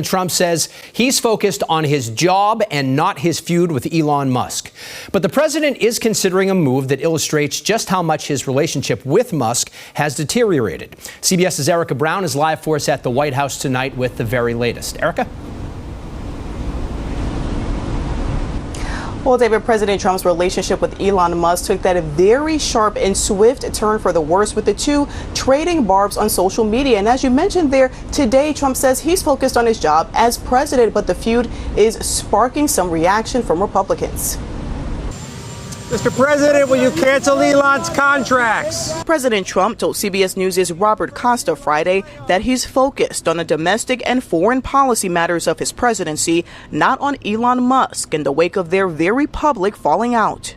Trump says he's focused on his job and not his feud with Elon Musk. But the president is considering a move that illustrates just how much his relationship with Musk has deteriorated. CBS's Erica Brown is live for us at the White House tonight with the very latest. Erica? Well, David, President Trump's relationship with Elon Musk took that a very sharp and swift turn for the worse, with the two trading barbs on social media. And as you mentioned there, today Trump says he's focused on his job as president, but the feud is sparking some reaction from Republicans. Mr. President, will you cancel Elon's contracts? President Trump told CBS News' Robert Costa Friday that he's focused on the domestic and foreign policy matters of his presidency, not on Elon Musk, in the wake of their very public falling out.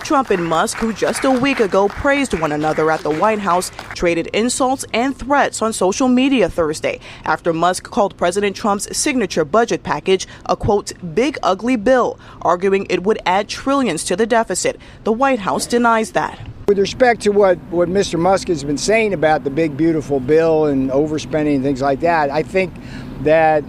Trump and Musk, who just a week ago praised one another at the White House, traded insults and threats on social media Thursday after Musk called President Trump's signature budget package a, quote, big ugly bill, arguing it would add trillions to the deficit. The White House denies that. With respect to what Mr. Musk has been saying about the big, beautiful bill and overspending and things like that, I think that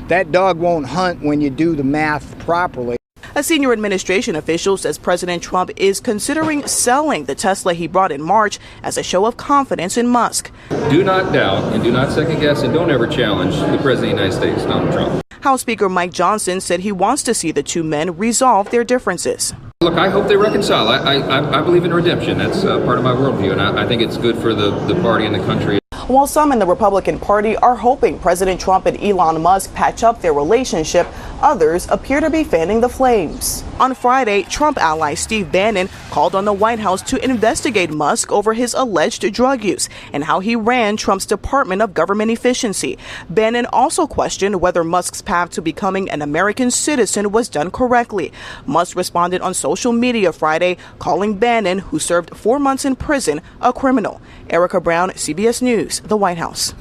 that dog won't hunt when you do the math properly. A senior administration official says President Trump is considering selling the Tesla he bought in March as a show of confidence in Musk. Do not doubt and do not second guess and don't ever challenge the President of the United States, Donald Trump. House Speaker Mike Johnson said he wants to see the two men resolve their differences. Look, I hope they reconcile. I believe in redemption. That's part of my worldview, and I think it's good for the party and the country. While some in the Republican Party are hoping President Trump and Elon Musk patch up their relationship, others appear to be fanning the flames. On Friday, Trump ally Steve Bannon called on the White House to investigate Musk over his alleged drug use and how he ran Trump's Department of Government Efficiency. Bannon also questioned whether Musk's path to becoming an American citizen was done correctly. Musk responded on social media Friday, calling Bannon, who served 4 months in prison, a criminal. Erica Brown, CBS News, the White House.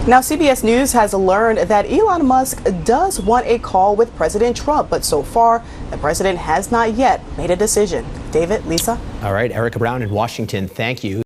Now, CBS News has learned that Elon Musk does want a call with President Trump, but so far, the president has not yet made a decision. David, Lisa? All right, Erica Brown in Washington, thank you.